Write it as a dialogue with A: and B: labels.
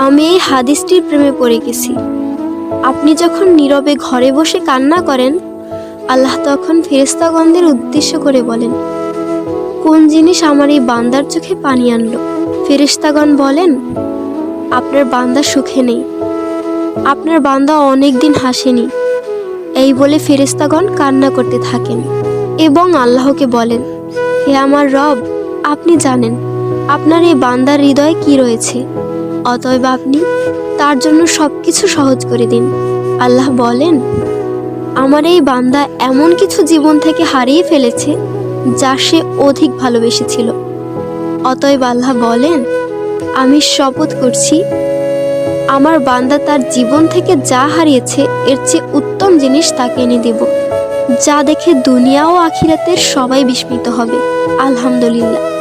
A: আমি এই হাদিসটির প্রেমে পড়ে গেছি। আপনি যখন নীরবে ঘরে বসে কান্না করেন, আল্লাহ তখন ফেরেশতাগণদের উদ্দেশ্য করে বলেন, কোন জিনিস আমার এই বান্দার চোখে পানি আনলো? ফেরেশতাগণ বলেন, আপনার বান্দা সুখে নেই, আপনার বান্দা অনেক দিন হাসেনি। এই বলে ফেরেশতাগণ কান্না করতে থাকেন এবং আল্লাহকে বলেন, হে আমার রব, আপনি জানেন আপনার এই বান্দার হৃদয়ে কি রয়েছে, অতএব আপনি তার জন্য সবকিছু সহজ করে দিন। আল্লাহ বলেন, আমার এই বান্দা এমন কিছু জীবন থেকে হারিয়ে ফেলেছে যা সে অধিক ভালোবেসেছিল। অতএব আল্লাহ বলেন, আমি শপথ করছি, আমার বান্দা তার জীবন থেকে যা হারিয়েছে এর চেয়ে উত্তম জিনিস তাকে এনে দেব, যা দেখে দুনিয়া ও আখিরাতের সবাই বিস্মিত হবে। আলহামদুলিল্লাহ।